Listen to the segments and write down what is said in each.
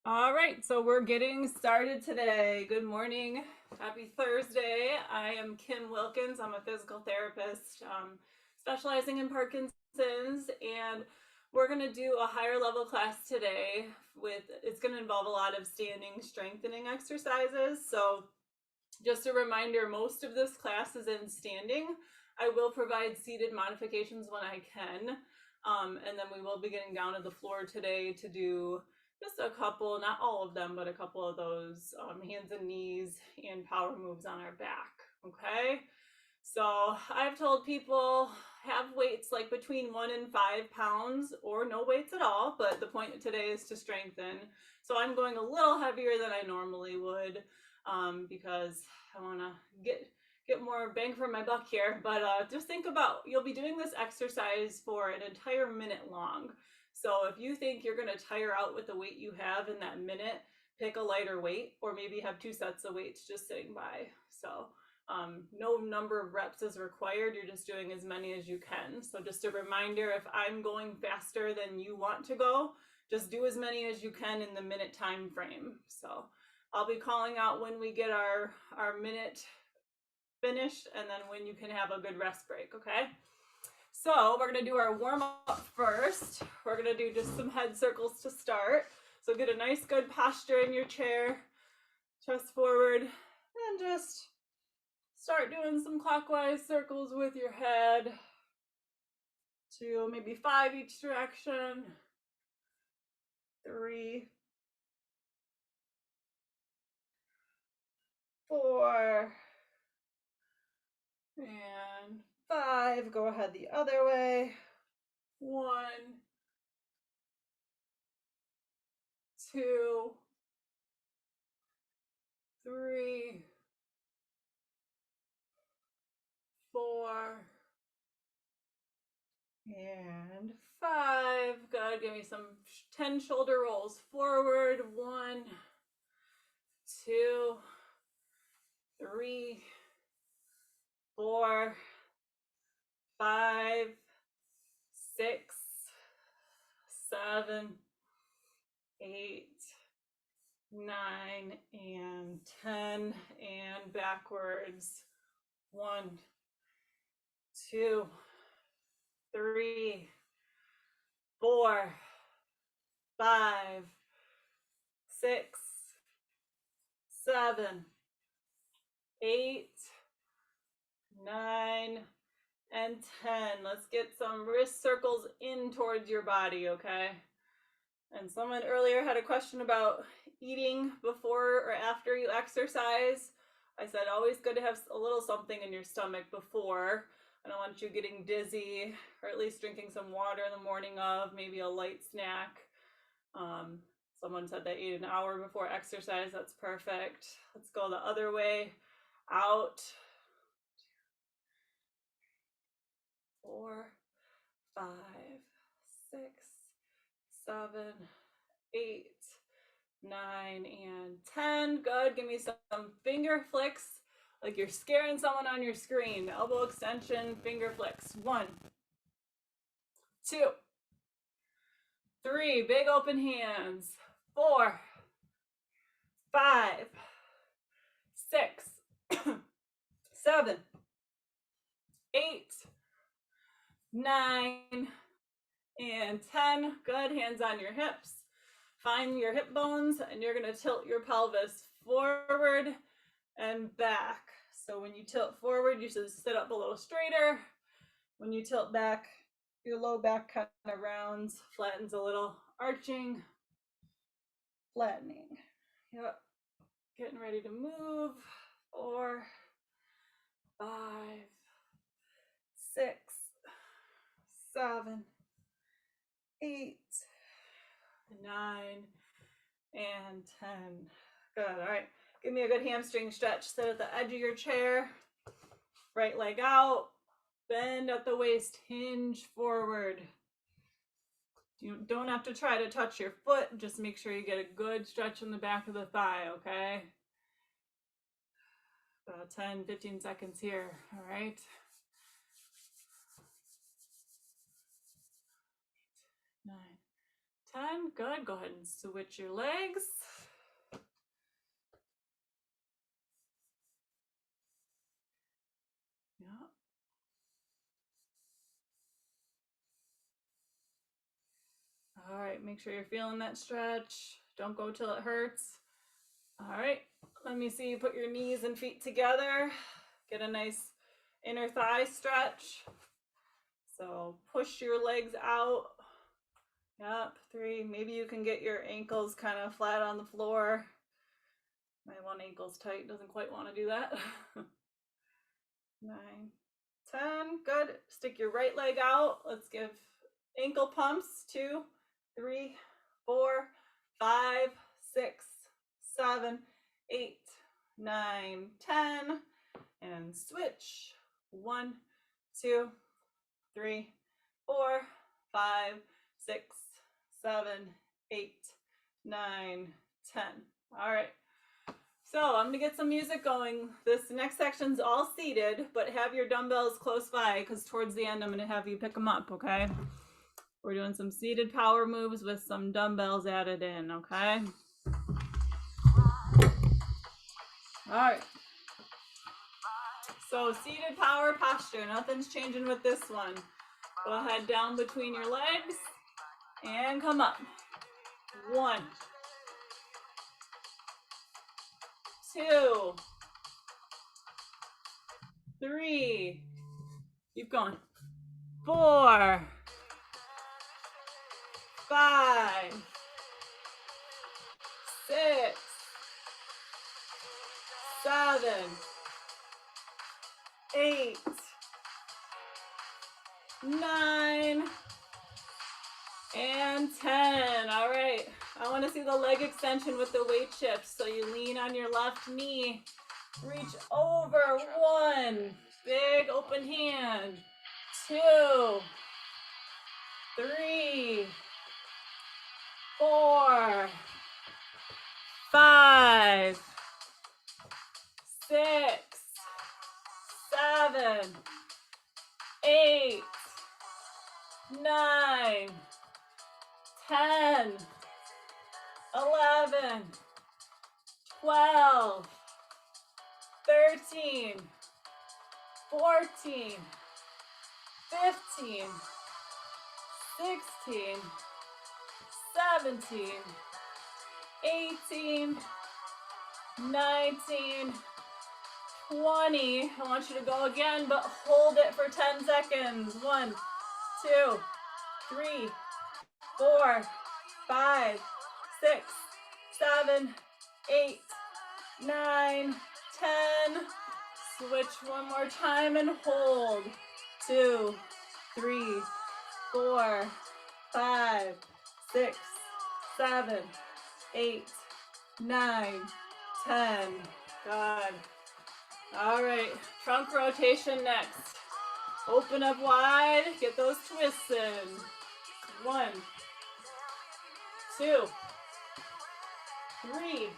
All right, so we're getting started today. Good morning. Happy Thursday. I am Kim Wilkins. I'm a physical therapist specializing in Parkinson's, and we're going to do a higher level class today. It's going to involve a lot of standing strengthening exercises. So just a reminder, most of this class is in standing. I will provide seated modifications when I can, and then we will be getting down to the floor today to do just a couple, not all of them, but a couple of those hands and knees and power moves on our back. Okay, so I've told people have weights like between 1 and 5 pounds or no weights at all, but the point today is to strengthen. So I'm going a little heavier than I normally would because I want to get more bang for my buck here. But just think about, you'll be doing this exercise for an entire minute long. So if you think you're going to tire out with the weight you have in that minute, pick a lighter weight, or maybe have 2 sets of weights just sitting by. So no number of reps is required. You're just doing as many as you can. So just a reminder, if I'm going faster than you want to go, just do as many as you can in the minute time frame. So I'll be calling out when we get our minute finished and then when you can have a good rest break, okay? So we're going to do our warm-up first. We're going to do just some head circles to start. So get a nice good posture in your chair, chest forward, and just start doing some clockwise circles with your head to maybe 5 each direction, 3, 4, and 5. Go ahead the other way. 1, 2, 3, 4, and 5. Good. Give me some 10 shoulder rolls forward. 1, 2, 3, 4, 5, 6, 7, 8, 9, and 10, and backwards. 1, 2, 3, 4, 5, 6, 7, 8, 9, and 10. Let's get some wrist circles in towards your body, okay? And someone earlier had a question about eating before or after you exercise. I said always good to have a little something in your stomach before. I don't want you getting dizzy, or at least drinking some water in the morning of, maybe a light snack. Someone said they ate an hour before exercise. That's perfect. Let's go the other way. Out. 4, 5, 6, 7, 8, 9, and 10. Good. Give me some finger flicks like you're scaring someone on your screen. Elbow extension, finger flicks. 1, 2, 3. Big open hands. 4, 5, 6, 7, 8, 9, and 10. Good. Hands on your hips. Find your hip bones, and you're going to tilt your pelvis forward and back. So when you tilt forward, you should sit up a little straighter. When you tilt back, your low back kind of rounds, flattens a little, arching, flattening. Yep. Getting ready to move. 4, 5, 6, 7, 8, 9, and 10. Good. All right. Give me a good hamstring stretch. Sit at the edge of your chair. Right leg out. Bend at the waist. Hinge forward. You don't have to try to touch your foot. Just make sure you get a good stretch in the back of the thigh, okay? About 10, 15 seconds here. All right. 9, 10. good. Go ahead and switch your legs. Yeah. All right, make sure you're feeling that stretch. Don't go till it hurts. All right, let me see you put your knees and feet together. Get a nice inner thigh stretch. So push your legs out. Yep, 3. Maybe you can get your ankles kind of flat on the floor. My one ankle's tight, doesn't quite want to do that. 9, 10, good. Stick your right leg out. Let's give ankle pumps. 2, 3, 4, 5, 6, 7, 8, 9, 10. And switch. 1, 2, 3, 4, 5, 6, 7, 8, 9, 10. All right. So I'm gonna get some music going. This next section's all seated, but have your dumbbells close by because towards the end I'm gonna have you pick them up, okay? We're doing some seated power moves with some dumbbells added in, okay? All right. So seated power posture, nothing's changing with this one. Go ahead down between your legs and come up. 1, 2, 3, keep going. 4, 5, 6, 7, 8, 9, and 10. All right. I want to see the leg extension with the weight shift. So you lean on your left knee, reach over. 1, big open hand. 2, 3, 4, 5, 6, 7, 8, 9, 10, 11, 12, 13, 14, 15, 16, 17, 18, 19, 20. I want you to go again, but hold it for 10 seconds. 1, 2, 3, 4, 5, 6, 7, 8, 9, 10. Switch one more time and hold. 2, 3, 4, 5, 6, 7, 8, 9, 10. Good. All right, trunk rotation next. Open up wide, get those twists in. 1, 2, 3,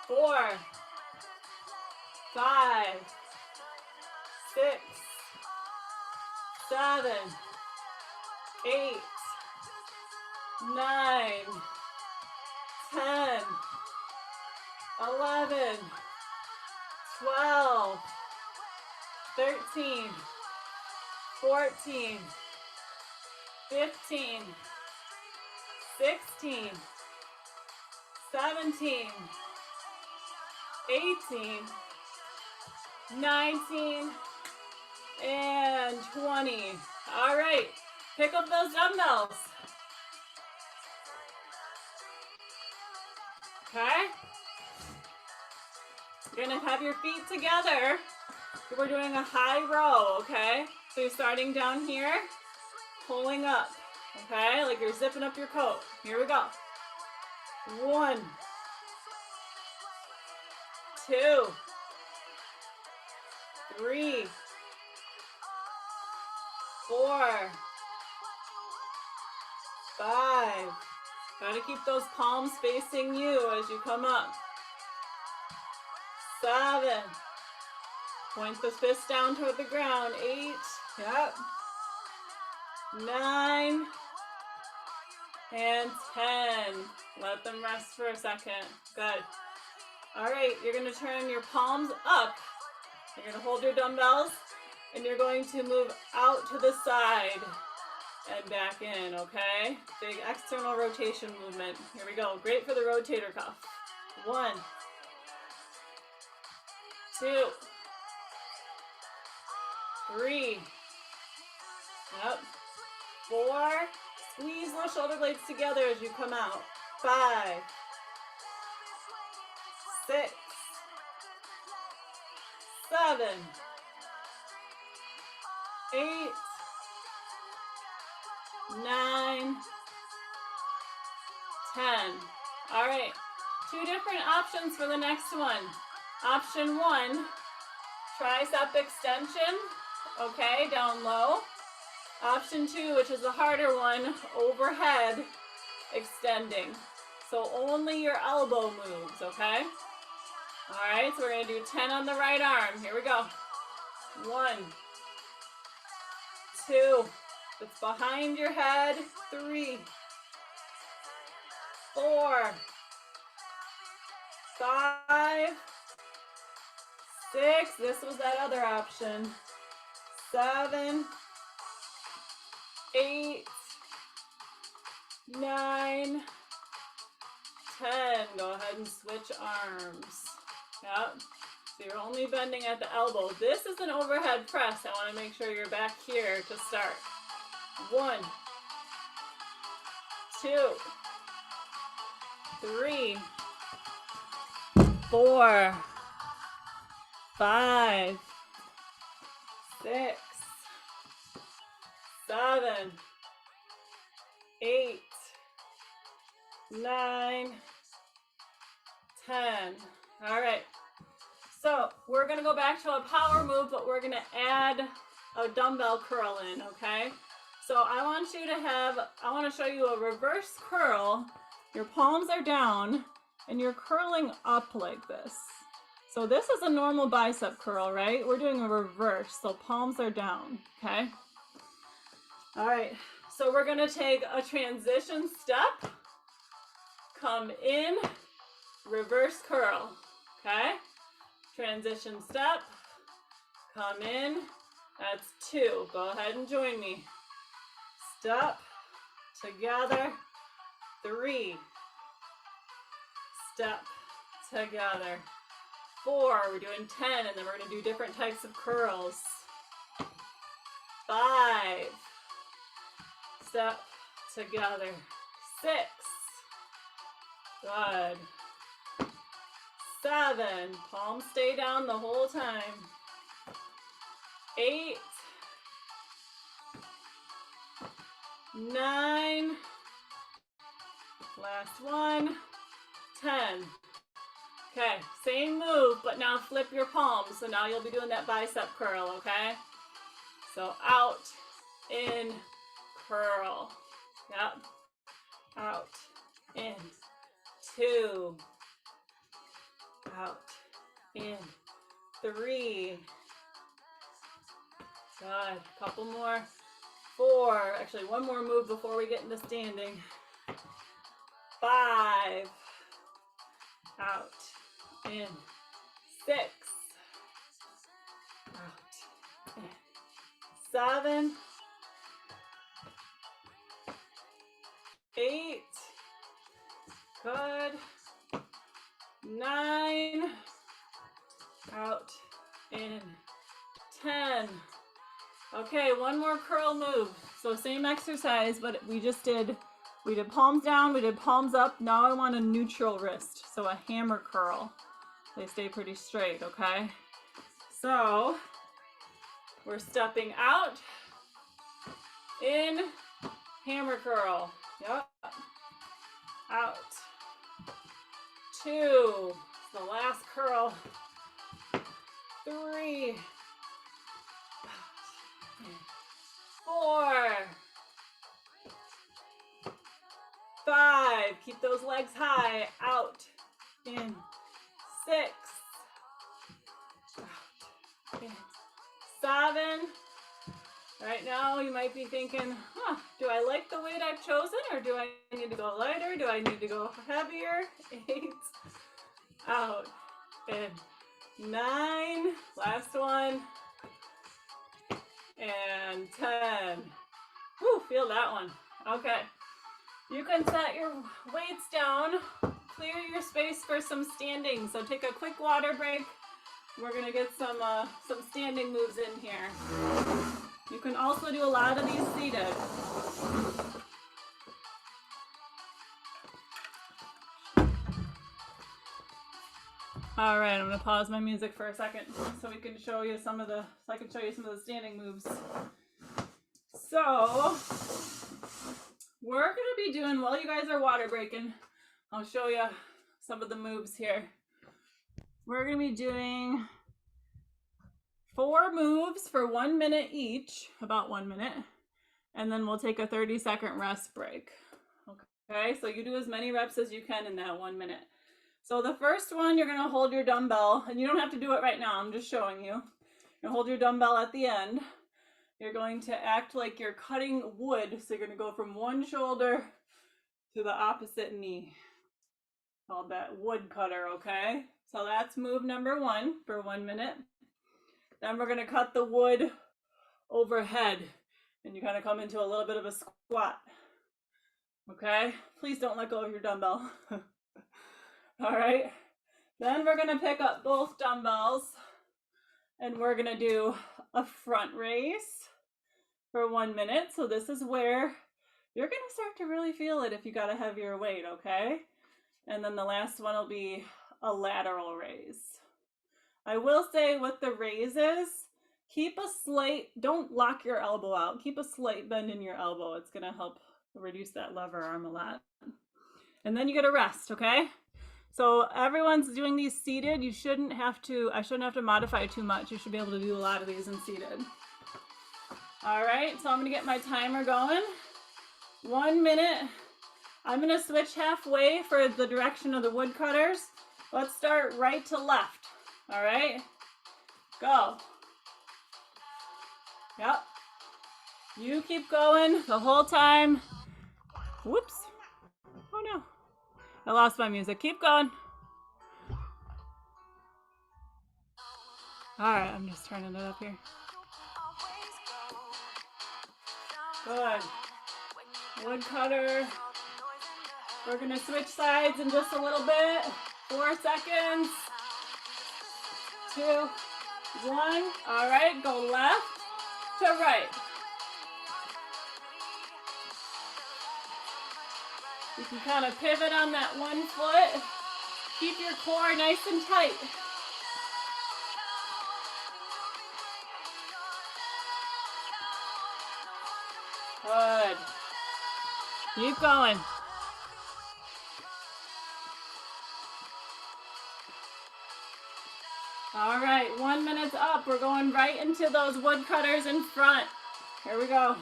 4, 5, 6, 7, 8, 9, 10, 11, 12, 13, 14, 15, 16, 17, 18, 19, and 20. All right, pick up those dumbbells. Okay? You're gonna have your feet together. We're doing a high row, okay? So you're starting down here, pulling up, okay? Like you're zipping up your coat. Here we go. 1, 2, 3, 4, 5. Gotta keep those palms facing you as you come up. 7. Point the fist down toward the ground. 8. Yep. 9. and 10. Let them rest for a second. Good. All right, you're gonna turn your palms up. You're gonna hold your dumbbells and you're going to move out to the side and back in, okay? Big external rotation movement. Here we go. Great for the rotator cuff. 1, 2, 3. Yep. 4. Squeeze those shoulder blades together as you come out. 5, 6, 7, 8, 9, 10. All right, 2 different options for the next one. Option 1, tricep extension, okay, down low. Option 2, which is the harder one, overhead extending. So only your elbow moves, okay? All right, so we're gonna do 10 on the right arm. Here we go. 1, 2, it's behind your head. 3, 4, 5, 6, this was that other option. 7, 8, 9, 10. Go ahead and switch arms. Yep. So you're only bending at the elbow. This is an overhead press. I want to make sure you're back here to start. 1, 2, 3, 4, 5, 6, 7, 8, 9, 10. All right. So we're going to go back to a power move, but we're going to add a dumbbell curl in, okay? So I want to show you a reverse curl. Your palms are down and you're curling up like this. So this is a normal bicep curl, right? We're doing a reverse, so palms are down, okay? All right, so we're gonna take a transition step, come in, reverse curl, okay? Transition step, come in, that's 2. Go ahead and join me. Step, together, 3. Step, together. 4, we're doing 10, and then we're gonna do different types of curls. 5, step, together. 6, good. 7, palms stay down the whole time. 8, 9, last one, 10. Okay, same move, but now flip your palms. So now you'll be doing that bicep curl, okay? So out, in, curl. Yep. Out, in, 2. Out, in, 3. Good. Couple more. 4. Actually, one more move before we get into standing. 5. Out, in, 6. Out, in, 7. 8. Good. 9. Out, in, 10. Okay, one more curl move. So same exercise, but we did palms down, we did palms up. Now I want a neutral wrist, so a hammer curl. They stay pretty straight, okay? So we're stepping out, in, hammer curl. Yep. Out. 2. The last curl. 3. 4. 5. Keep those legs high. Out. In. 6. Out. In. 7. Right now, you might be thinking, do I like the weight I've chosen, or do I need to go lighter? Do I need to go heavier? 8, out, in 9, last one, and 10. Woo, feel that one. Okay. You can set your weights down, clear your space for some standing. So take a quick water break. We're gonna get some standing moves in here. You can also do a lot of these seated. All right, I'm gonna pause my music for a second so I can show you some of the standing moves. So we're gonna be doing, while you guys are water breaking, I'll show you some of the moves here. We're gonna be doing 4 moves for 1 minute each, about 1 minute, and then we'll take a 30-second rest break. Okay, so you do as many reps as you can in that 1 minute. So the first one, you're gonna hold your dumbbell, and you don't have to do it right now, I'm just showing you. You hold your dumbbell at the end. You're going to act like you're cutting wood, so you're gonna go from one shoulder to the opposite knee. Called that wood cutter, okay? So that's move number 1 for 1 minute. Then we're gonna cut the wood overhead, and you kind of come into a little bit of a squat. Okay? Please don't let go of your dumbbell. All right. Then we're gonna pick up both dumbbells, and we're gonna do a front raise for 1 minute. So this is where you're gonna start to really feel it if you got a heavier weight, okay? And then the last one will be a lateral raise. I will say with the raises, don't lock your elbow out. Keep a slight bend in your elbow. It's gonna help reduce that lever arm a lot. And then you get a rest, okay? So everyone's doing these seated. I shouldn't have to modify too much. You should be able to do a lot of these in seated. All right, so I'm gonna get my timer going. 1 minute. I'm gonna switch halfway for the direction of the wood cutters. Let's start right to left. All right, go. Yep. You keep going the whole time. Whoops. Oh no. I lost my music. Keep going. All right, I'm just turning it up here. Good. Wood cutter. We're gonna switch sides in just a little bit. 4 seconds. 2, 1. All right, go left to right. You can kind of pivot on that one foot. Keep your core nice and tight. Good. Keep going. All right, 1 minute's up. We're going right into those wood cutters in front. Here we go.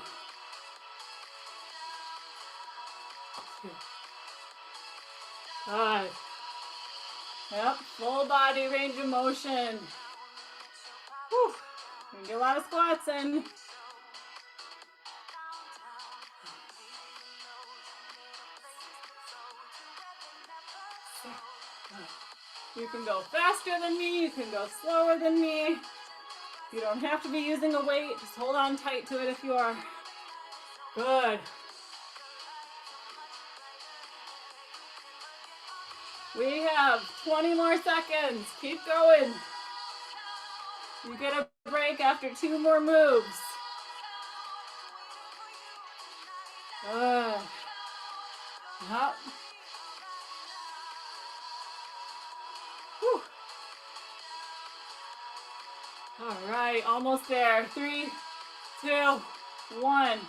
Good. Yep, full body range of motion. Whew. Gonna get a lot of squats in. You can go faster than me, you can go slower than me. You don't have to be using a weight, just hold on tight to it if you are. Good. We have 20 more seconds. Keep going. You get a break after 2 more moves. Good. Yep. Whew. All right, almost there. 3, 2, 1.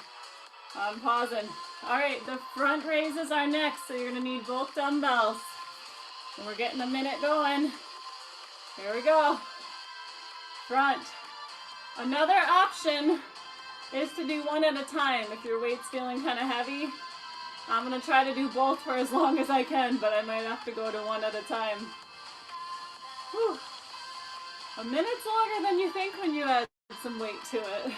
I'm pausing. All right, the front raises are next, so you're gonna need both dumbbells. And we're getting a minute going. Here we go. Front. Another option is to do one at a time if your weight's feeling kind of heavy. I'm gonna try to do both for as long as I can, but I might have to go to one at a time. Whew. A minute's longer than you think when you add some weight to it.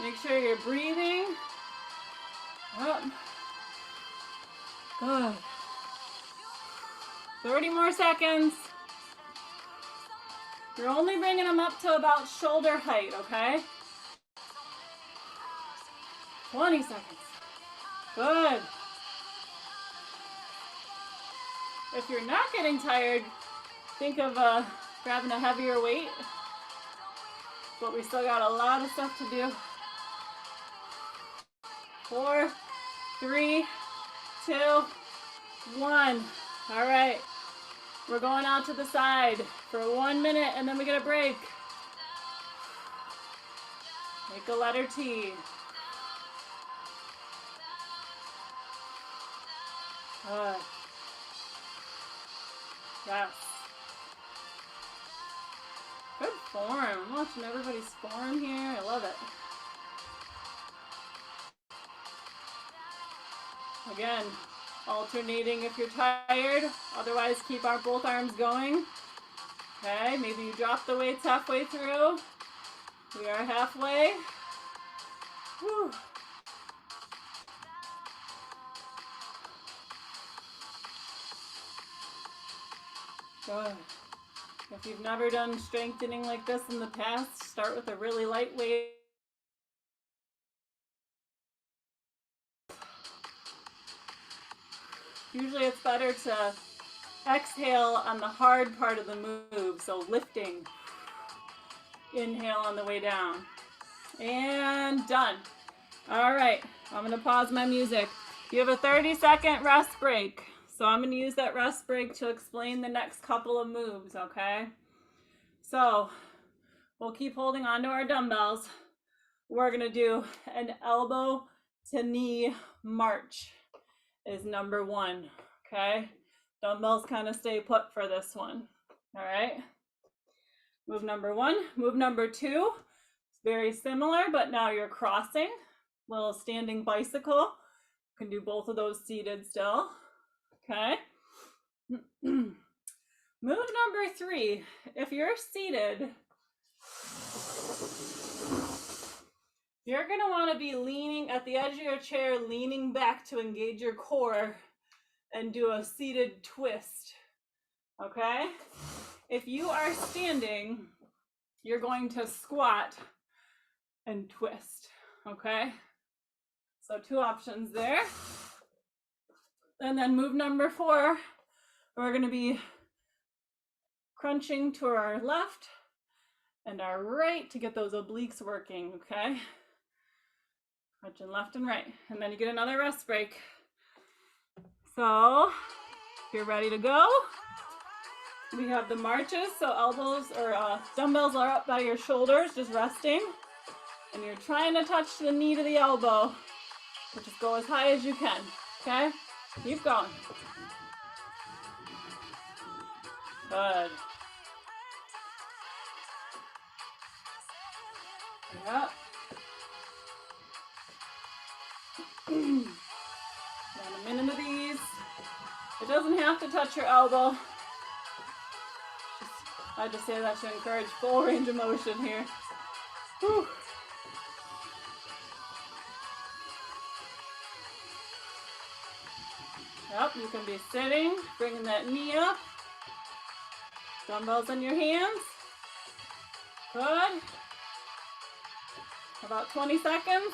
Make sure you're breathing. Up. Good. 30 more seconds. You're only bringing them up to about shoulder height, okay? 20 seconds. Good. If you're not getting tired, think of grabbing a heavier weight. But we still got a lot of stuff to do. 4, 3, 2, 1. All right. We're going out to the side for 1 minute and then we get a break. Make a letter T. Good. Yes. Good form. I'm watching everybody's form here. I love it. Again, alternating if you're tired. Otherwise, keep both arms going. Okay, maybe you drop the weights halfway through. We are halfway. Whew. Good. If you've never done strengthening like this in the past, start with a really light weight. Usually it's better to exhale on the hard part of the move, so lifting. Inhale on the way down. And done. All right, I'm gonna pause my music. You have a 30-second rest break. So I'm gonna use that rest break to explain the next couple of moves, okay? So we'll keep holding on to our dumbbells. We're gonna do an elbow to knee march is number 1, okay? Dumbbells kind of stay put for this one, all right? Move number 1. Move number 2, it's very similar, but now you're crossing. Little standing bicycle. You can do both of those seated still, okay? Move number 3, if you're seated, you're gonna wanna be leaning at the edge of your chair, leaning back to engage your core and do a seated twist, okay? If you are standing, you're going to squat and twist, okay? So 2 options there. And then move number 4, we're gonna be crunching to our left and our right to get those obliques working, okay? Crunching left and right. And then you get another rest break. So, if you're ready to go, we have the marches, so elbows or dumbbells are up by your shoulders, just resting. And you're trying to touch the knee to the elbow, but just go as high as you can, okay? Keep going. Good. Yep. Got a minute of these. It doesn't have to touch your elbow. I just say that to encourage full range of motion here. Whew. Yep, you can be sitting, bringing that knee up. Dumbbells in your hands. Good. About 20 seconds.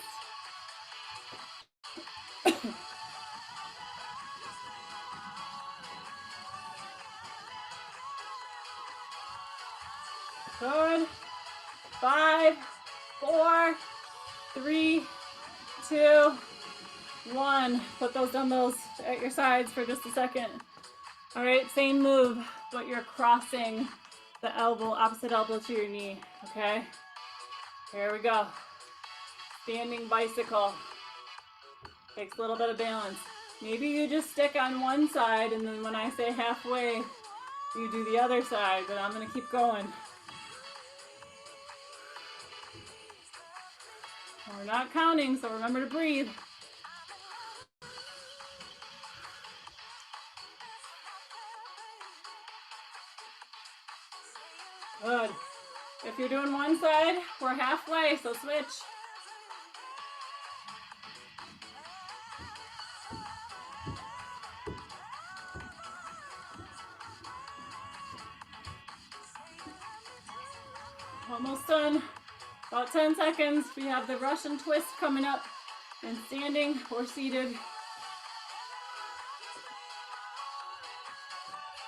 Good. 5, 4, 3, 2, 1. Put those dumbbells at your sides for just a second. All right, same move, but you're crossing the elbow, opposite elbow to your knee, okay? Here we go. Standing bicycle. Takes a little bit of balance. Maybe you just stick on one side, and then when I say halfway, you do the other side, but I'm gonna keep going. We're not counting, so remember to breathe. Good. If you're doing one side, we're halfway, so switch. Almost done. About 10 seconds. We have the Russian twist coming up and standing or seated.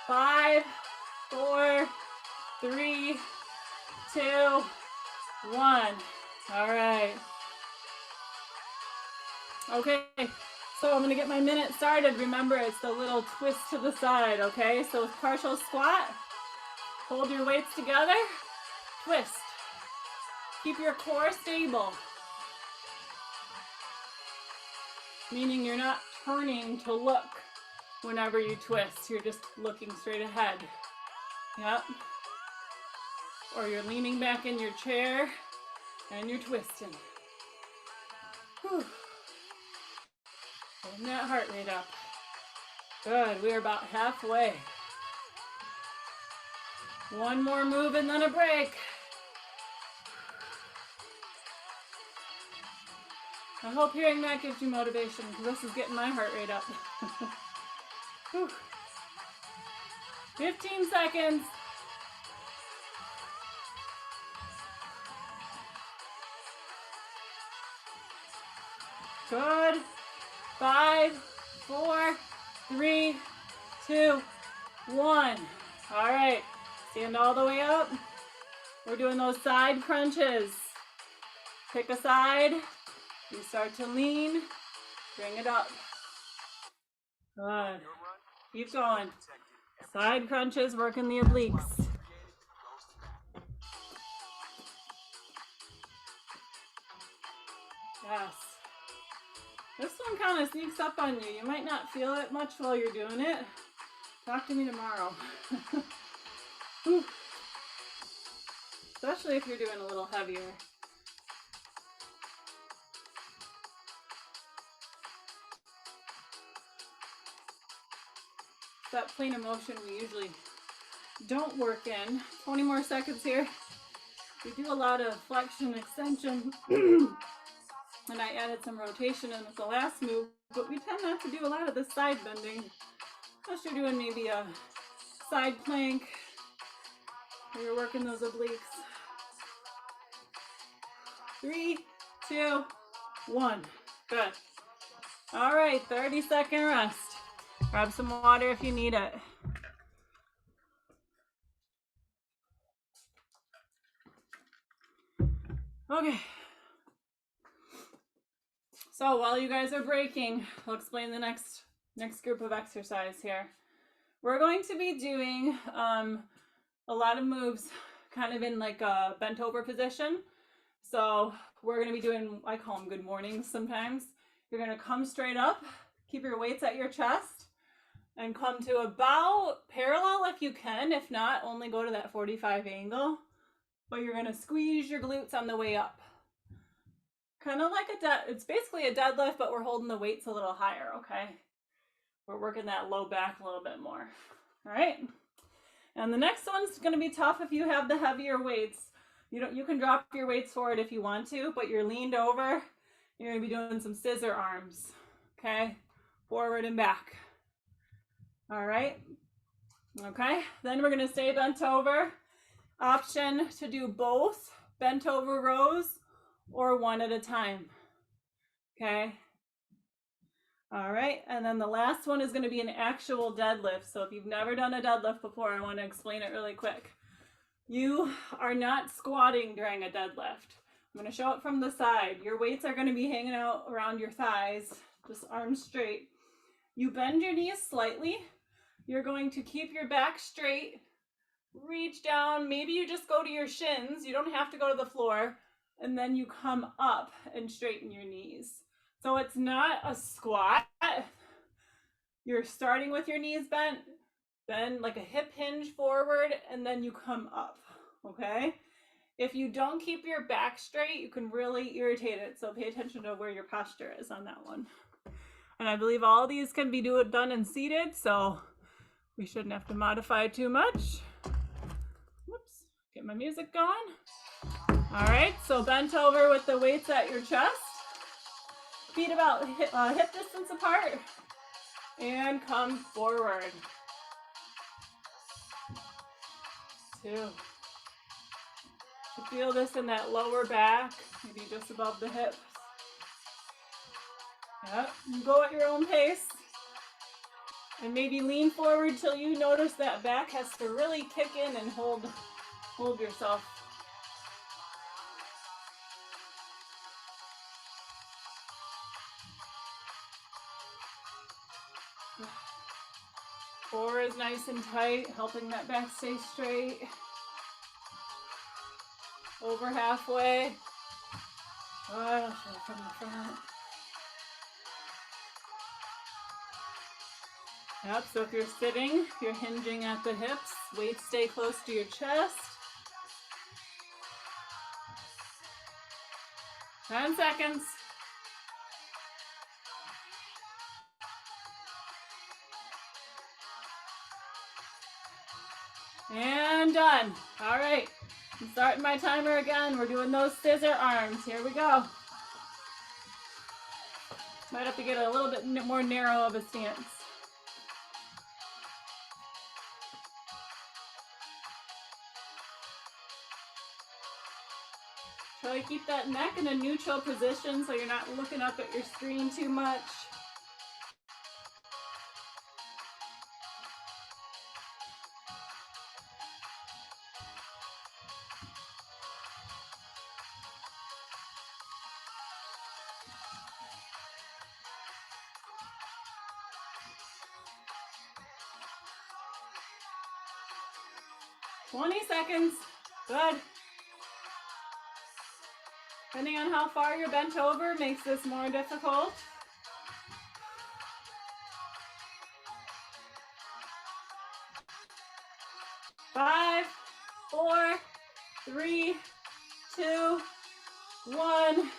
5, 4, 3, 2, 1. All right. Okay, so I'm gonna get my minute started. Remember, it's the little twist to the side, okay? So with partial squat, hold your weights together, twist. Keep your core stable, meaning you're not turning to look whenever you twist. You're just looking straight ahead. Yep. Or you're leaning back in your chair and you're twisting. Whew. Getting that heart rate up. Good, we're about halfway. One more move and then a break. I hope hearing that gives you motivation, because this is getting my heart rate up. 15 seconds. Good. 5, 4, 3, 2, 1. All right, stand all the way up. We're doing those side crunches. Pick a side. You start to lean, bring it up. Good. Keep going. Side crunches, working the obliques. Yes. This one kind of sneaks up on you. You might not feel it much while you're doing it. Talk to me tomorrow. Especially if you're doing a little heavier. That plane of motion we usually don't work in. 20 more seconds here. We do a lot of flexion, extension, and I added some rotation in with the last move, but we tend not to do a lot of the side bending, unless you're doing maybe a side plank, where you're working those obliques. 3, 2, 1. Good. All right, 30-second rest. Grab some water if you need it. Okay. So while you guys are breaking, I'll explain the next group of exercise here. We're going to be doing a lot of moves kind of in like a bent over position. So we're going to be doing, I call them good mornings sometimes. You're going to come straight up, keep your weights at your chest, and come to about parallel if you can. If not, only go to that 45 angle. But you're going to squeeze your glutes on the way up. Kind of like it's basically a deadlift, but we're holding the weights a little higher, okay? We're working that low back a little bit more. All right? And the next one's going to be tough if you have the heavier weights. You can drop your weights forward if you want to, but you're leaned over. You're going to be doing some scissor arms, okay? Forward and back. All right? Okay, then we're going to stay bent over. Option to do both bent over rows or one at a time. Okay? All right, and then the last one is going to be an actual deadlift. So if you've never done a deadlift before, I want to explain it really quick. You are not squatting during a deadlift. I'm going to show it from the side. Your weights are going to be hanging out around your thighs, just arms straight. You bend your knees slightly. You're going to keep your back straight, reach down. Maybe you just go to your shins. You don't have to go to the floor. And then you come up and straighten your knees. So it's not a squat. You're starting with your knees bent, bend like a hip hinge forward, and then you come up, okay? If you don't keep your back straight, you can really irritate it. So pay attention to where your posture is on that one. And I believe all these can be done and seated, so we shouldn't have to modify too much. Whoops, get my music going. All right, so bent over with the weights at your chest. Feet about hip distance apart. And come forward. 2, Feel this in that lower back, maybe just above the hips. Yep, you go at your own pace. And maybe lean forward till you notice that back has to really kick in and hold yourself. Core is nice and tight, helping that back stay straight. Over halfway. Good, from the front. Yep, so if you're sitting, you're hinging at the hips. Weights stay close to your chest. 10 seconds. And done. All right, I'm starting my timer again. We're doing those scissor arms. Here we go. Might have to get a little bit more narrow of a stance. Try to keep that neck in a neutral position so you're not looking up at your screen too much. "20 seconds. Good. Depending on how far you're bent over makes this more difficult. Five, 4, 3, 2, 1.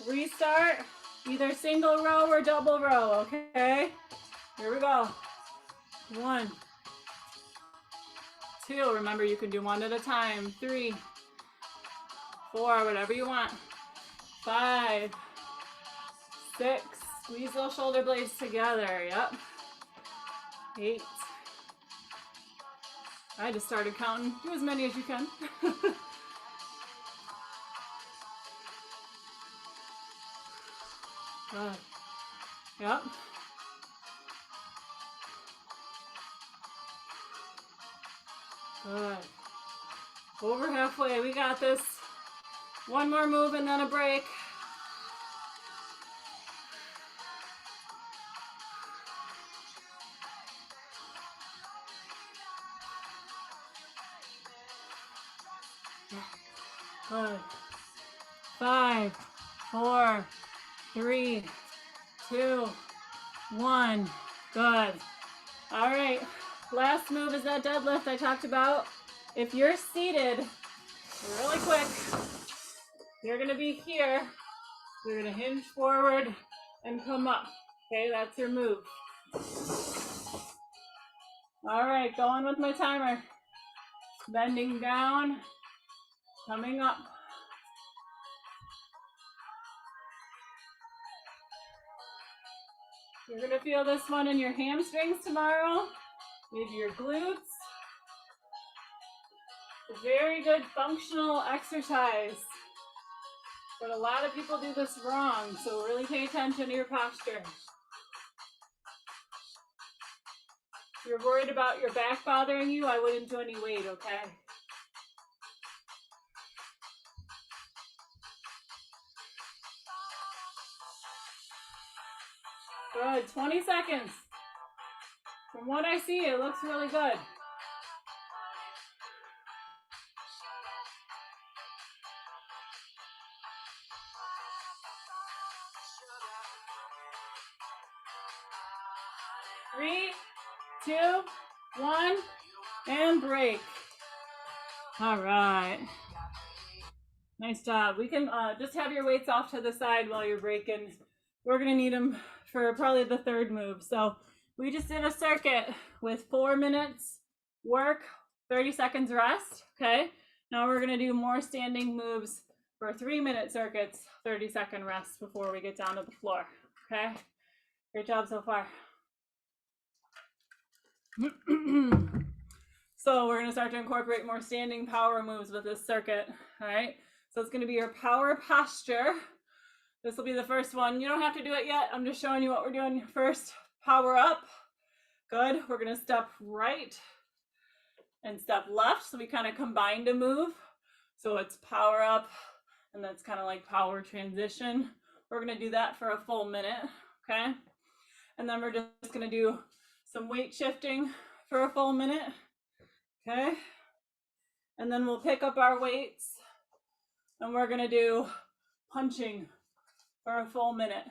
Restart. Either single row or double row, okay? Here we go. 1, 2. Remember, you can do one at a time. 3, 4, whatever you want. 5, 6. Squeeze those shoulder blades together. Yep. 8. I just started counting. Do as many as you can. Good. Yep. Good. Over halfway. We got this. One more move and then a break. Good. 5, 4, 3, 2, 1. Good. All right. Last move is that deadlift I talked about. If you're seated, really quick, you're going to be here. You're going to hinge forward and come up. Okay, that's your move. All right, going with my timer. Bending down, coming up. You're going to feel this one in your hamstrings tomorrow, maybe your glutes. It's a very good functional exercise, but a lot of people do this wrong, so really pay attention to your posture. If you're worried about your back bothering you, I wouldn't do any weight, okay? Good, 20 seconds. From what I see, it looks really good. Three, 2, 1, and break. All right. Nice job. We can just have your weights off to the side while you're breaking. We're going to need them for probably the third move. So we just did a circuit with 4 minutes work, 30 seconds rest. Okay. Now we're going to do more standing moves for 3-minute circuits, 30-second rest before we get down to the floor. Okay. Great job so far. So we're gonna start to incorporate more standing power moves with this circuit, all right? So it's gonna be your power posture. This will be the first one. You don't have to do it yet. I'm just showing you what we're doing first. Power up, good. We're gonna step right and step left. So we kind of combined a move. So it's power up, and that's kind of like power transition. We're gonna do that for a full minute, okay? And then we're just gonna do some weight shifting for a full minute, okay? And then we'll pick up our weights and we're gonna do punching for a full minute,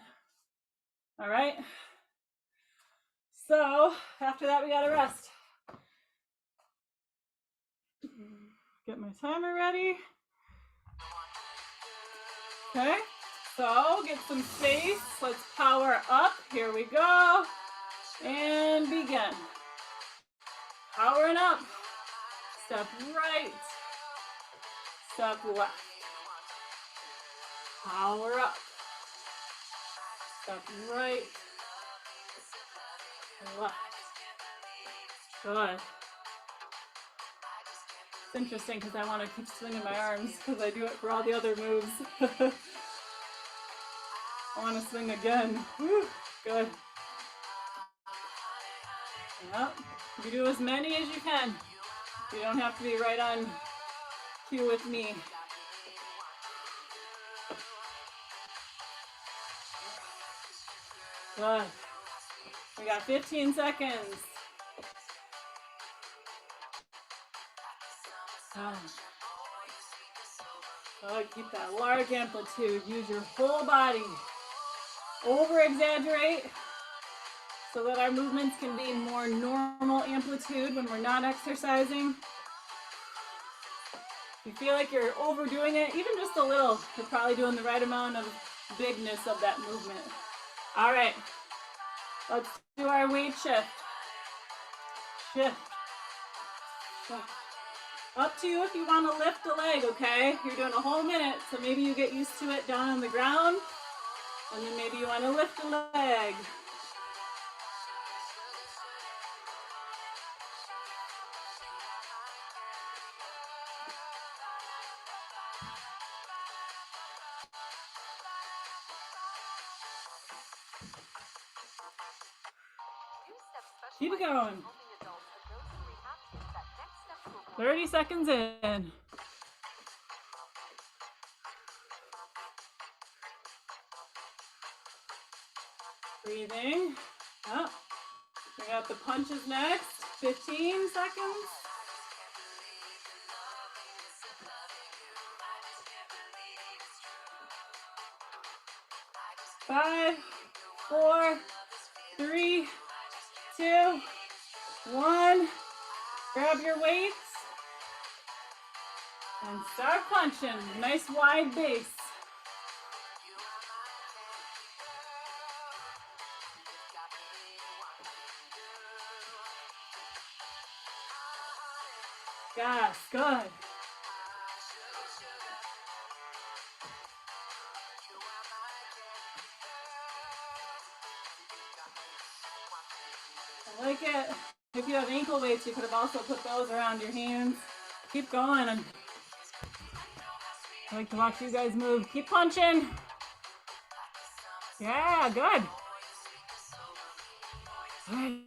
all right? So after that, we gotta rest. Get my timer ready. Okay, so get some space. Let's power up. Here we go. And begin. Powering up. Step right. Step left. Power up. Step right. Left. Good. It's interesting because I want to keep swinging my arms because I do it for all the other moves. I want to swing again. Woo, good. Yep. You do as many as you can. You don't have to be right on cue with me. Good. We got 15 seconds. Keep that large amplitude. Use your whole body. Over exaggerate so that our movements can be more normal amplitude when we're not exercising. If you feel like you're overdoing it, even just a little, you're probably doing the right amount of bigness of that movement. All right, let's do our weight shift. Shift. Shift. Up to you if you want to lift a leg, okay? You're doing a whole minute, so maybe you get used to it down on the ground, and then maybe you want to lift a leg. Keep it going. 30 seconds in. Breathing. Oh, we got the punches next. 15 seconds. 5, 4, 3, 2, 1. Grab your weights and start punching. Nice wide base. Yes, good. I like it. If you have ankle weights, you could have also put those around your hands. Keep going. I like to watch you guys move. Keep punching. Yeah, good. All right.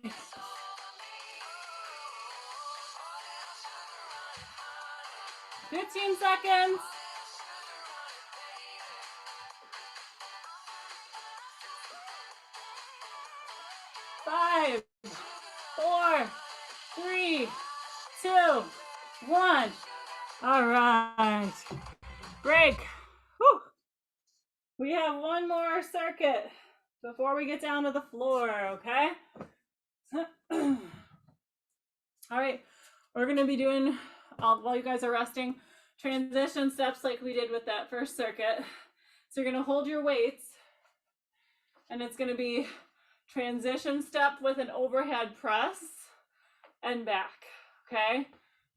15 seconds. 5, 4, 3, 2, 1. All right. Break. Whew. We have one more circuit before we get down to the floor, okay? All right. We're going to be doing, while you guys are resting, transition steps like we did with that first circuit. So you're going to hold your weights, and it's going to be transition step with an overhead press and back, okay?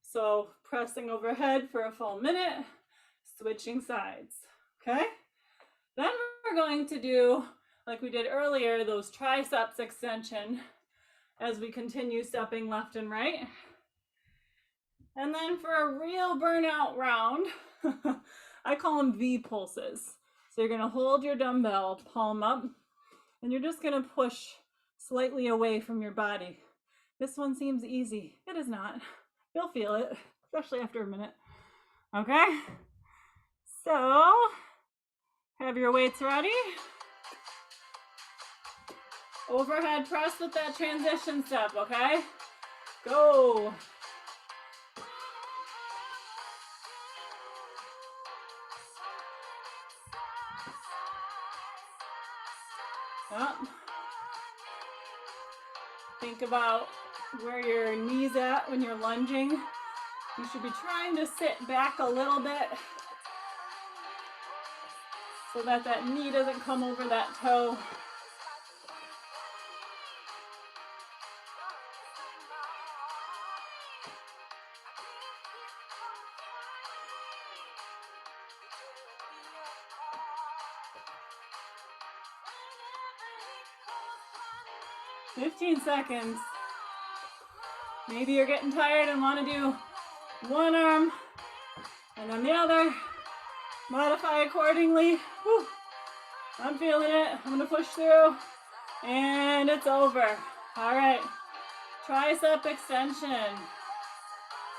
So pressing overhead for a full minute, switching sides, okay? Then we're going to do, like we did earlier, those triceps extension as we continue stepping left and right. And then for a real burnout round, I call them V pulses. So you're gonna hold your dumbbell palm up and you're just gonna push slightly away from your body. This one seems easy. It is not. You'll feel it, especially after a minute. Okay? So, have your weights ready. Overhead press with that transition step, okay? Go. Up. Think about where your knee's at when you're lunging. You should be trying to sit back a little bit so that that knee doesn't come over that toe. "15 seconds. Maybe you're getting tired and want to do one arm and then the other. Modify accordingly. Whew. I'm feeling it. I'm gonna push through. And it's over. All right. Tricep extension.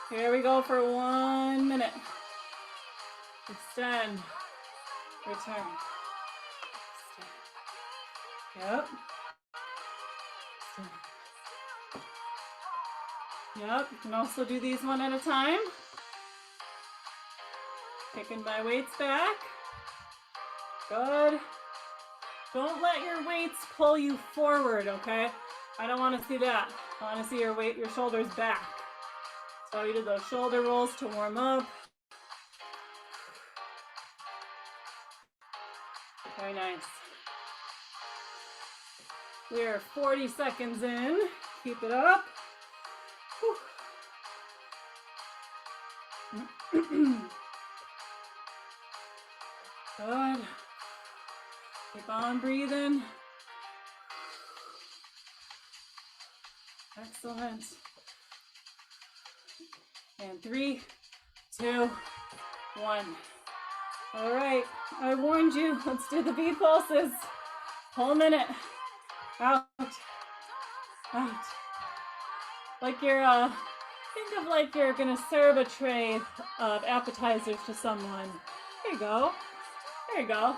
Here we go for 1 minute. Extend. Return. Extend. Yep. Yep, you can also do these one at a time. Kicking my weights back. Good. Don't let your weights pull you forward, okay? I don't want to see that. I want to see your shoulders back. So you did those shoulder rolls to warm up. Very nice. We are 40 seconds in. Keep it up. Good. Keep on breathing. Excellent. And 3, 2, 1. All right, I warned you. Let's do the V pulses. Whole minute. Out. Out. Like you're, think of like you're gonna serve a tray of appetizers to someone. There you go. There you go.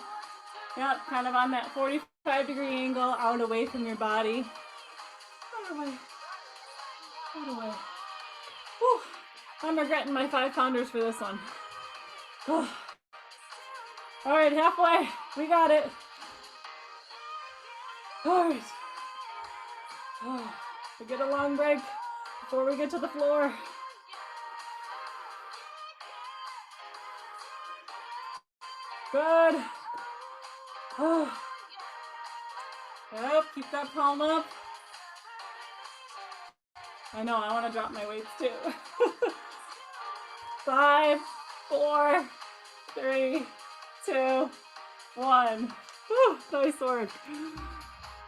Yep, kind of on that 45-degree angle, out away from your body. Out away. Out away. Whew. I'm regretting my 5-pounders for this one. All right, halfway. We got it. All right. Oh, we get a long break before we get to the floor. Good. Oh. Yep, keep that palm up. I know, I want to drop my weights too. 5, 4, 3, 2, 1. Whew, nice work.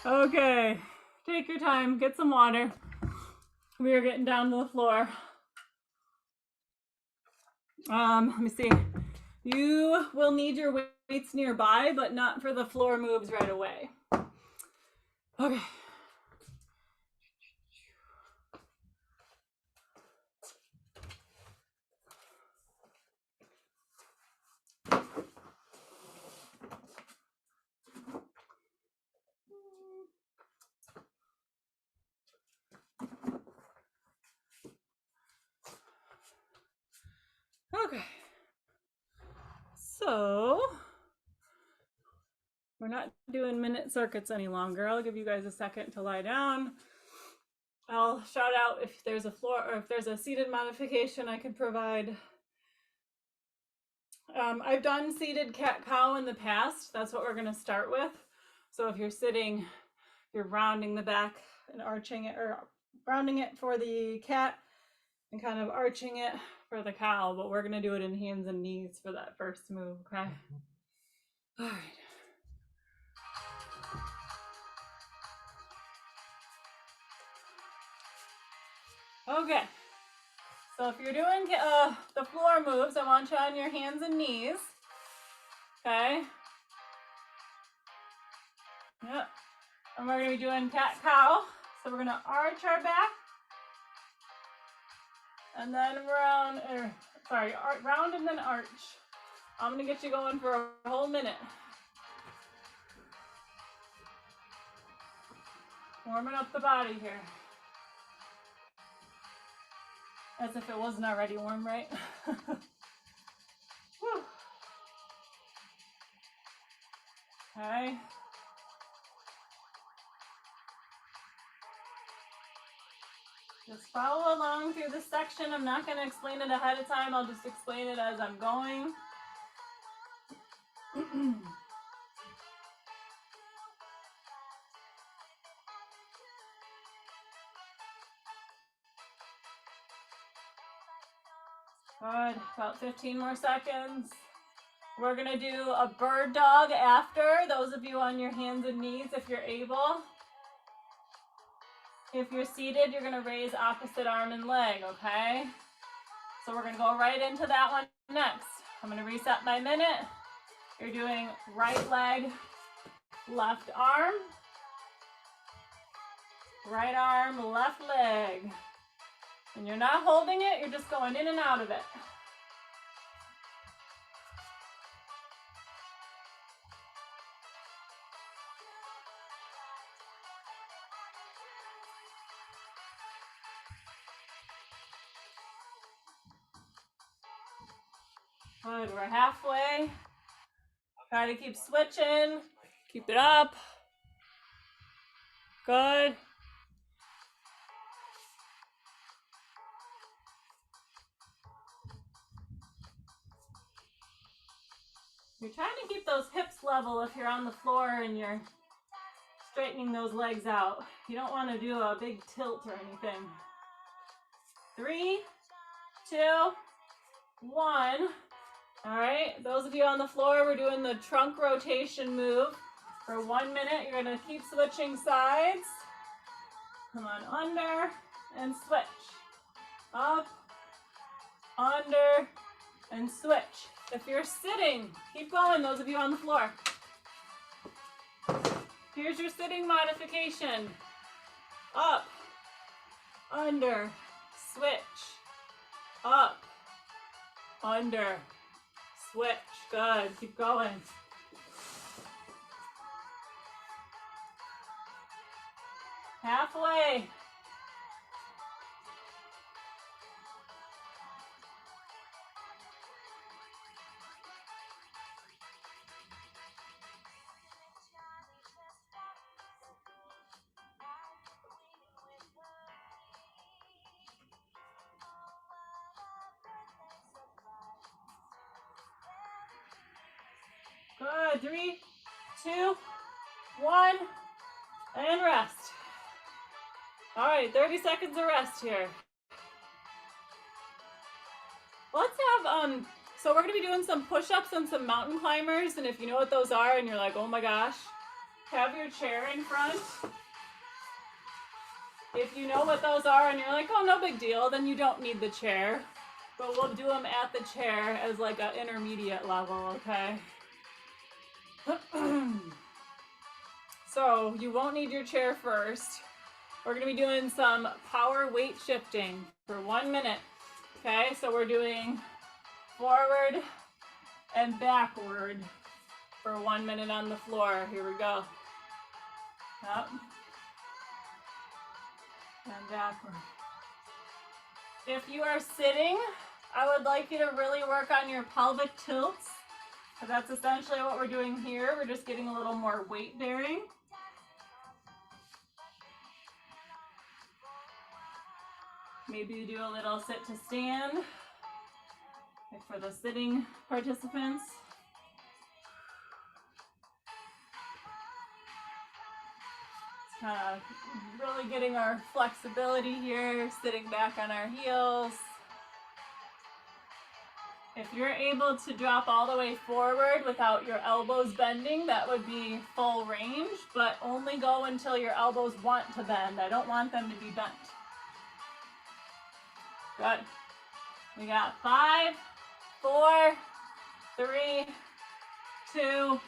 Okay, take your time, get some water. We are getting down to the floor. Let me see. You will need your weights nearby, but not for the floor moves right away. Okay. Okay. So we're not doing minute circuits any longer. I'll give you guys a second to lie down. I'll shout out if there's a floor or if there's a seated modification I can provide. I've done seated cat-cow in the past. That's what we're going to start with. So if you're sitting, you're rounding the back and arching it, or rounding it for the cat and kind of arching it for the cow, but we're going to do it in hands and knees for that first move, okay? All right. Okay, So if you're doing the floor moves, I want you on your hands and knees. Okay. Yep. And we're going to be doing cat-cow. So we're going to arch our back. And then round, round and then arch. I'm going to get you going for a whole minute. Warming up the body here. As if it wasn't already warm, right? Whew. Okay. Just follow along through this section. I'm not going to explain it ahead of time. I'll just explain it as I'm going. Good. About 15 more seconds. We're going to do a bird dog after. Those of you on your hands and knees, if you're able. If you're seated, you're going to raise opposite arm and leg, okay? So we're going to go right into that one next. I'm going to reset my minute. You're doing right leg, left arm, right arm, left leg. And you're not holding it, you're just going in and out of it. Good, we're halfway. Try to keep switching. Keep it up. Good. You're trying to keep those hips level if you're on the floor and you're straightening those legs out. You don't want to do a big tilt or anything. 3, 2, 1. All right, those of you on the floor, we're doing the trunk rotation move. For 1 minute, you're gonna keep switching sides. Come on, under and switch. Up, under, and switch. If you're sitting, keep going, those of you on the floor. Here's your sitting modification. Up, under, switch. Up, under, switch. Good. Keep going. Halfway. Good. 3, 2, 1, and rest. All right, 30 seconds of rest here. Let's have, so we're gonna be doing some push-ups and some mountain climbers, and if you know what those are and you're like, oh my gosh, have your chair in front. If you know what those are and you're like, oh, no big deal, then you don't need the chair. But we'll do them at the chair as like an intermediate level, okay? So you won't need your chair first. We're gonna be doing some power weight shifting for 1 minute. Okay, so we're doing forward and backward for 1 minute on the floor. Here we go. Up and backward. If you are sitting, I would like you to really work on your pelvic tilts. That's essentially what we're doing here. We're just getting a little more weight bearing. Maybe you do a little sit to stand, like for the sitting participants. It's kind of really getting our flexibility here, sitting back on our heels. If you're able to drop all the way forward without your elbows bending, that would be full range, but only go until your elbows want to bend. I don't want them to be bent. Good. We got 5, 4, 3, 2,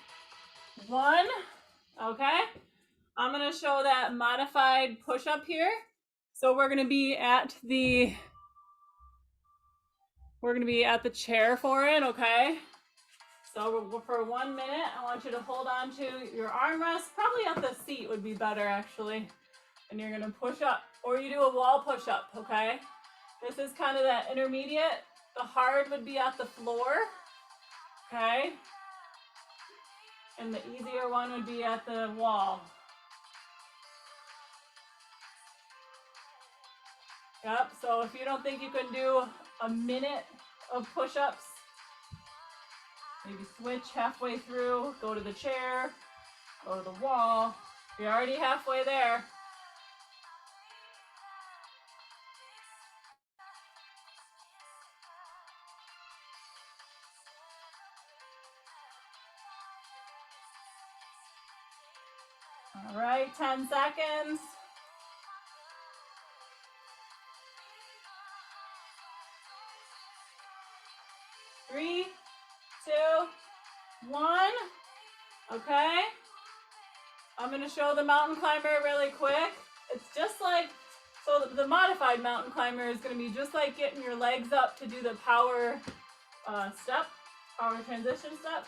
1. Okay. I'm going to show that modified push-up here. So we're going to be at the chair for it, okay? So for 1 minute, I want you to hold on to your armrest. Probably at the seat would be better, actually. And you're going to push up, or you do a wall push-up, okay? This is kind of that intermediate. The hard would be at the floor, okay? And the easier one would be at the wall. Yep, so if you don't think you can do a minute of push-ups, maybe switch halfway through, go to the chair, go to the wall. You're already halfway there. All right, 10 seconds. 3, 2, 1. Okay. I'm going to show the mountain climber really quick. It's just like, so the modified mountain climber is going to be just like getting your legs up to do the power power transition step.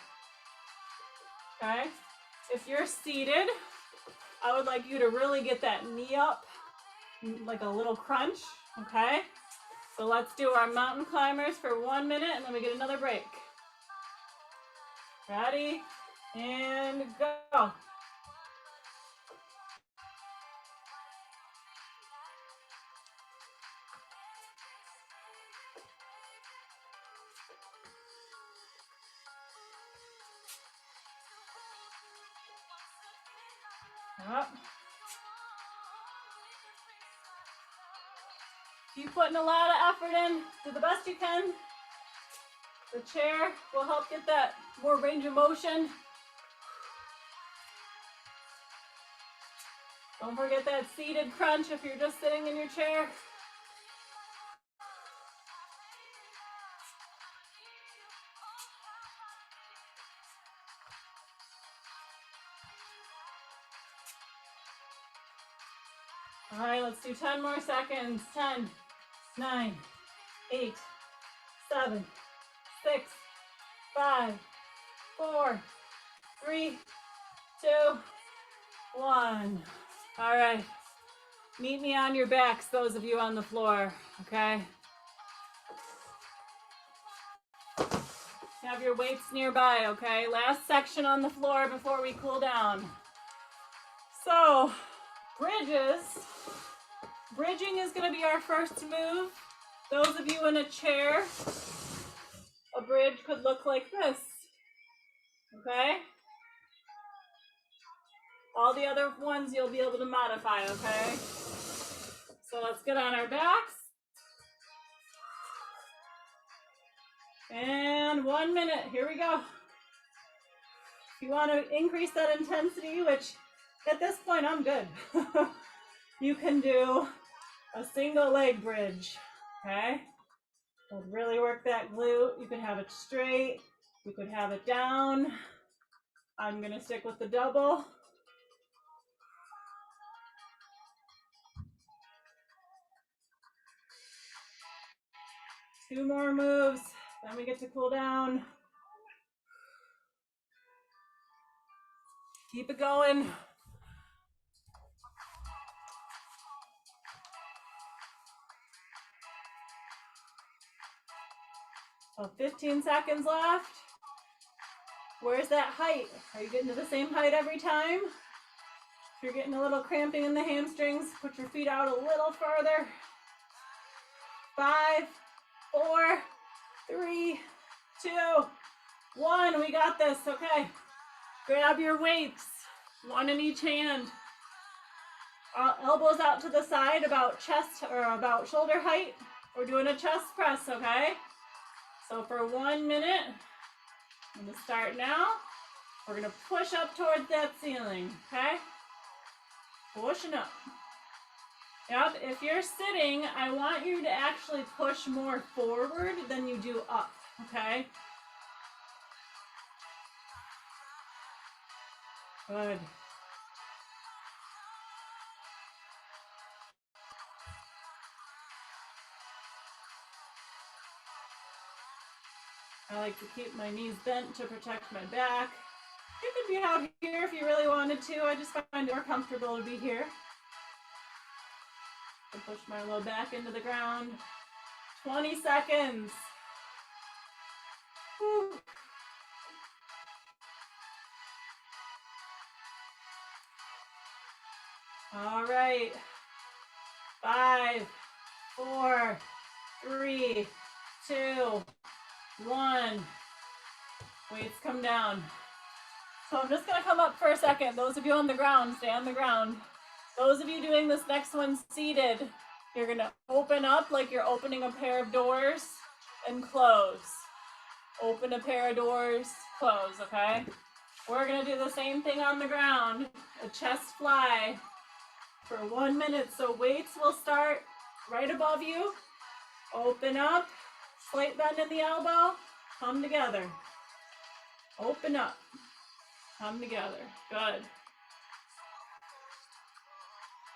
Okay. If you're seated, I would like you to really get that knee up, like a little crunch. Okay. So let's do our mountain climbers for 1 minute and then we get another break. Ready? And go. Yep. Keep putting a lot of effort in. Do the best you can. The chair will help get that more range of motion. Don't forget that seated crunch if you're just sitting in your chair. All right, let's do 10 more seconds. 10, 9, 8, 7, 6, 5, 4, 3, 2, 1. All right. Meet me on your backs, those of you on the floor, okay? Have your weights nearby, okay? Last section on the floor before we cool down. So, bridges. Bridging is going to be our first move. Those of you in a chair, a bridge could look like this, okay? All the other ones you'll be able to modify, okay? So let's get on our backs. And 1 minute, here we go. If you want to increase that intensity, which at this point I'm good, you can do a single leg bridge, okay? It'll really work that glute. You could have it straight, you could have it down. I'm gonna stick with the double. Two more moves, then we get to cool down. Keep it going. So 15 seconds left. Where's that height? Are you getting to the same height every time? If you're getting a little cramping in the hamstrings, put your feet out a little farther. 5, 4, 3, 2, 1. We got this, okay. Grab your weights, one in each hand. Elbows out to the side, about chest or about shoulder height. We're doing a chest press, okay? So for 1 minute, I'm gonna start now. We're gonna push up towards that ceiling, okay? Pushing up. Yep, if you're sitting, I want you to actually push more forward than you do up, okay? Good. I like to keep my knees bent to protect my back. You could be out here if you really wanted to. I just find it more comfortable to be here. I push my low back into the ground. 20 seconds. Whew. All right. 5, 4, 3, 2, 1. Weights come down. So I'm just going to come up for a second. Those of you on the ground, stay on the ground. Those of you doing this next one seated, you're going to open up like you're opening a pair of doors and close. Open a pair of doors, close, okay? We're going to do the same thing on the ground, a chest fly for 1 minute. So weights will start right above you. Open up, slight bend in the elbow, come together. Open up, come together. Good.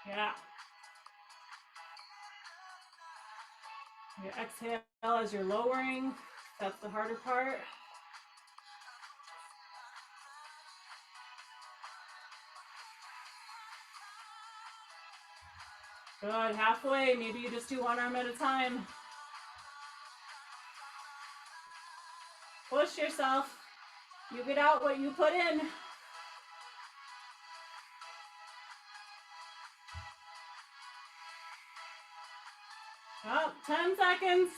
Yeah. You exhale as you're lowering. That's the harder part. Good, halfway. Maybe you just do one arm at a time. Push yourself. You get out what you put in. Oh, 10 seconds.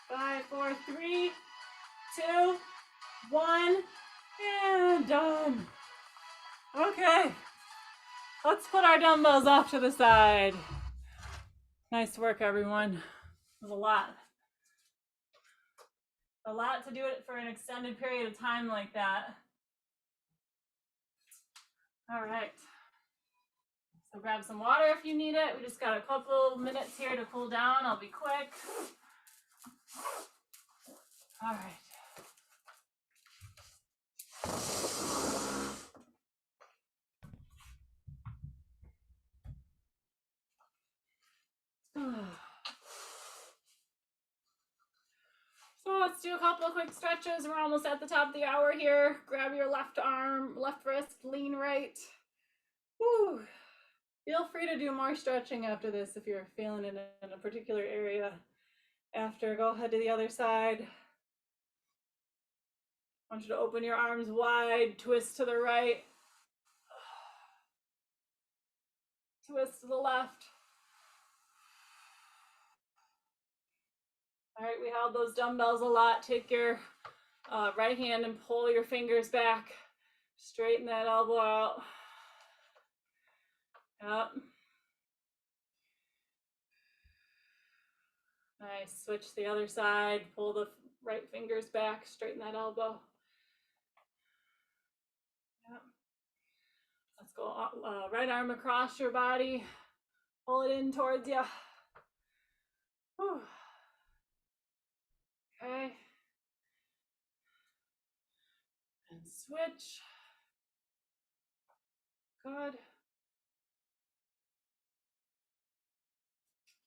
5, 4, 3, 2, 1, and done. Okay, let's put our dumbbells off to the side. Nice work, everyone. It was a lot. A lot to do it for an extended period of time like that. All right. So grab some water if you need it. We just got a couple minutes here to cool down. I'll be quick. All right. So let's do a couple of quick stretches. We're almost at the top of the hour here. Grab your left arm, left wrist, lean right. Woo. Feel free to do more stretching after this if you're feeling it in a particular area. After, go ahead to the other side. I want you to open your arms wide, twist to the right. Twist to the left. All right, we held those dumbbells a lot. Take your right hand and pull your fingers back. Straighten that elbow out. Yep. Nice. Switch to the other side. Pull the right fingers back. Straighten that elbow. Yep. Let's go right arm across your body. Pull it in towards you. Whew. Okay. And switch. Good.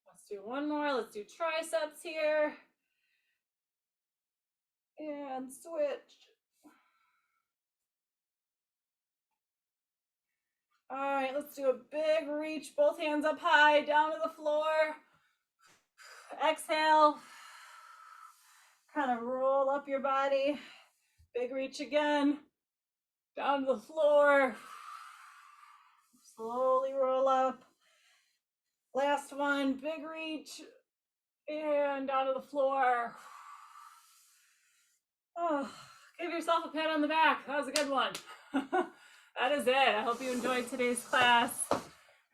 Let's do one more. Let's do triceps here. And switch. All right, let's do a big reach. Both hands up high, down to the floor. Exhale. Kind of roll up your body. Big reach again. Down to the floor. Slowly roll up. Last one, big reach. And down to the floor. Oh, give yourself a pat on the back. That was a good one. That is it. I hope you enjoyed today's class.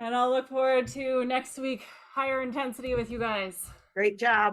And I'll look forward to next week, higher intensity with you guys. Great job.